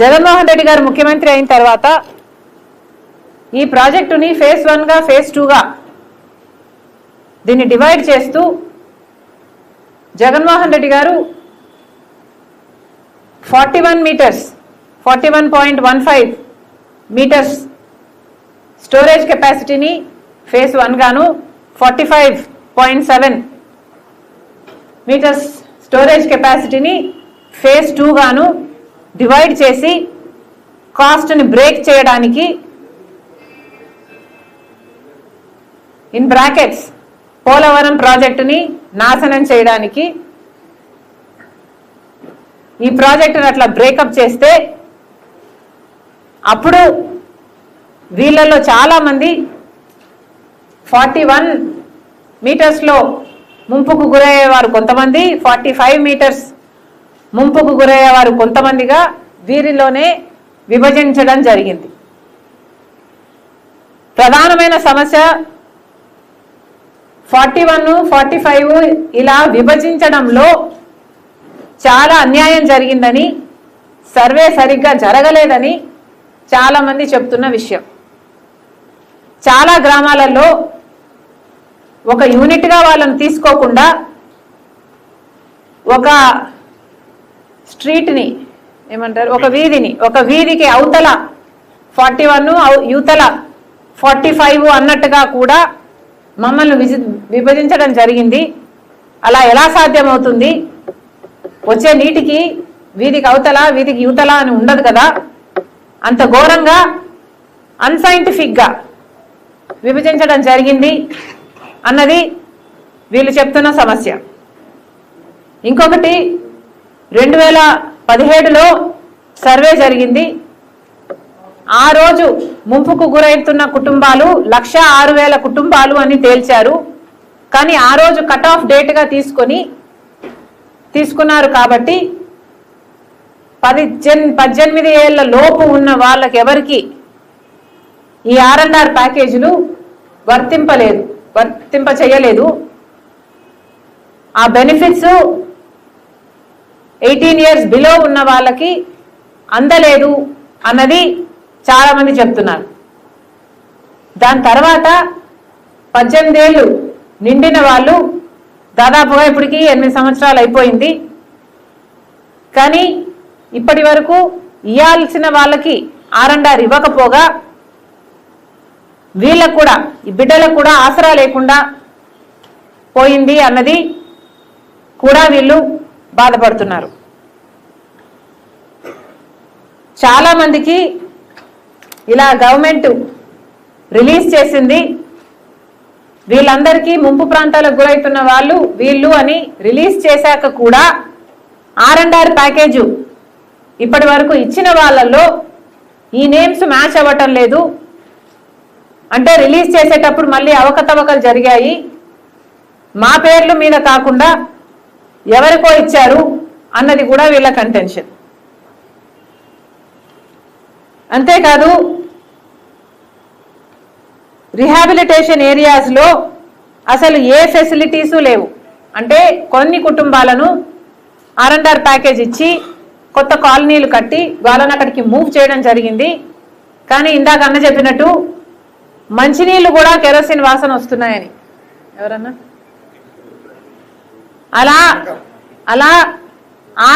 జగన్మోహన్ రెడ్డి గారు ముఖ్యమంత్రి అయిన తర్వాత ఈ ప్రాజెక్టుని ఫేజ్ 1 గా ఫేజ్ 2 గా దీన్ని డివైడ్ చేస్తూ జగన్మోహన్ రెడ్డి గారు 41 మీటర్స్ 41.15 మీటర్స్ స్టోరేజ్ కెపాసిటీని ఫేజ్ 1 గాను 45.7 మీటర్స్ స్టోరేజ్ కెపాసిటీని ఫేజ్ 2 గాను డివైడ్ చేసి కాస్ట్ని బ్రేక్ చేయడానికి ఇన్ బ్రాకెట్స్ పోలవరం ప్రాజెక్టుని నాశనం చేయడానికి ఈ ప్రాజెక్టును అట్లా బ్రేకప్ చేస్తే అప్పుడు వీళ్ళల్లో చాలామంది 41 మీటర్స్లో ముంపుకు గురయ్యేవారు కొంతమంది, 45 మీటర్స్ ముంపుకు గురయ్యేవారు కొంతమందిగా వీరిలోనే విభజించడం జరిగింది. ప్రధానమైన సమస్య 41, 45 ఇలా విభజించడంలో చాలా అన్యాయం జరిగిందని, సర్వే సరిగ్గా జరగలేదని చాలా మంది చెప్తున్న విషయం. చాలా గ్రామాలలో ఒక యూనిట్గా వాళ్ళని తీసుకోకుండా ఒక స్ట్రీట్ని ఏమంటారు, ఒక వీధికి అవతల 41 యువతల 45 అన్నట్టుగా కూడా మమ్మల్ని విభజించడం జరిగింది. అలా ఎలా సాధ్యమవుతుంది? వచ్చే నీటికి వీధికి అవతల వీధికి యువతల అని ఉండదు కదా. అంత ఘోరంగా అన్సైంటిఫిక్గా విభజించడం జరిగింది అన్నది వీళ్ళు చెప్తున్న సమస్య. ఇంకొకటి 2017లో సర్వే జరిగింది. ఆ రోజు ముంపుకు గురవుతున్న కుటుంబాలు 1,06,000 కుటుంబాలు అని తేల్చారు. కానీ ఆ రోజు కట్ ఆఫ్ డేట్గా తీసుకున్నారు కాబట్టి 18 ఏళ్ల లోపు ఉన్న వాళ్ళకి ఎవరికి ఈ R&R ప్యాకేజీలు వర్తింప చేయలేదు. ఆ బెనిఫిట్స్ 18 ఇయర్స్ బిలో ఉన్న వాళ్ళకి అందలేదు అన్నది చాలా మంది చెప్తున్నారు. దాని తర్వాత 18 ఏళ్ళు నిండిన వాళ్ళు దాదాపుగా ఇప్పటికి 8 సంవత్సరాలు అయిపోయింది. కానీ ఇప్పటి వరకు ఇవ్వాల్సిన వాళ్ళకి R&R ఇవ్వకపోగా వీళ్ళకు కూడా, ఈ బిడ్డలకు కూడా ఆసరా లేకుండా పోయింది అన్నది కూడా వీళ్ళు బాధపడుతున్నారు. చాలా మందికి ఇలా గవర్నమెంట్ రిలీజ్ చేసింది, వీళ్ళందరికీ ముంపు ప్రాంతాలకు గురవుతున్న వాళ్ళు వీళ్ళు అని రిలీజ్ చేశాక కూడా R&R ప్యాకేజు ఇప్పటి వరకు ఇచ్చిన వాళ్ళల్లో ఈ నేమ్స్ మ్యాచ్ అవ్వటం లేదు. అంటే రిలీజ్ చేసేటప్పుడు మళ్ళీ అవకతవకలు జరిగాయి, మా పేర్ల మీద కాకుండా ఎవరికో ఇచ్చారు అన్నది కూడా వీళ్ళ కంటెన్షన్. అంతేకాదు రిహాబిలిటేషన్ ఏరియాస్లో అసలు ఏ ఫెసిలిటీసు లేవు. అంటే కొన్ని కుటుంబాలను R&R ప్యాకేజ్ ఇచ్చి కొత్త కాలనీలు కట్టి వాళ్ళని అక్కడికి మూవ్ చేయడం జరిగింది. కానీ ఇందాక అన్న చెప్పినట్టు మంచినీళ్ళు కూడా కెరోసిన్ వాసన వస్తున్నాయని ఎవరన్నా అలా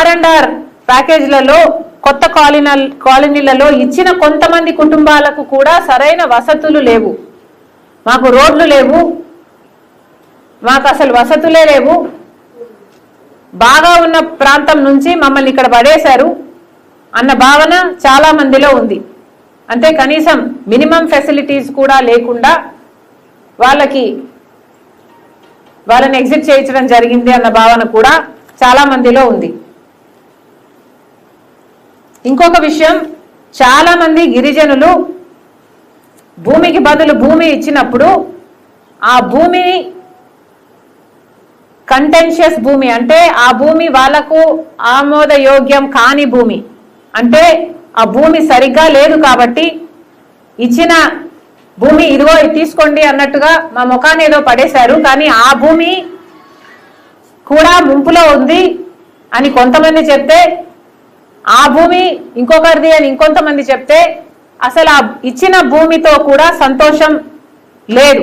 R&R ప్యాకేజీలలో కొత్త కాలనీలలో ఇచ్చిన కొంతమంది కుటుంబాలకు కూడా సరైన వసతులు లేవు. మాకు రోడ్లు లేవు, మాకు అసలు వసతులే లేవు, బాగా ఉన్న ప్రాంతం నుంచి మమ్మల్ని ఇక్కడ పడేశారు అన్న భావన చాలా మందిలో ఉంది. అంతే కనీసం మినిమం ఫెసిలిటీస్ కూడా లేకుండా వాళ్ళని ఎగ్జిట్ చేయించడం జరిగింది అన్న భావన కూడా చాలా మందిలో ఉంది. ఇంకొక విషయం, చాలా మంది గిరిజనులు భూమికి బదులు భూమి ఇచ్చినప్పుడు ఆ భూమిని కంటెన్షియస్ భూమి, అంటే ఆ భూమి వాళ్లకు ఆమోదయోగ్యం కాని భూమి, అంటే ఆ భూమి సరిగ్గా లేదు కాబట్టి ఇచ్చిన భూమి ఇదిగో తీసుకోండి అన్నట్టుగా మా ముఖాన్ని ఏదో పడేశారు. కానీ ఆ భూమి కూడా ముంపులో ఉంది అని కొంతమంది చెప్తే ఆ భూమి ఇంకొకరిది అని ఇంకొంతమంది చెప్తే అసలు ఆ ఇచ్చిన భూమితో కూడా సంతోషం లేదు.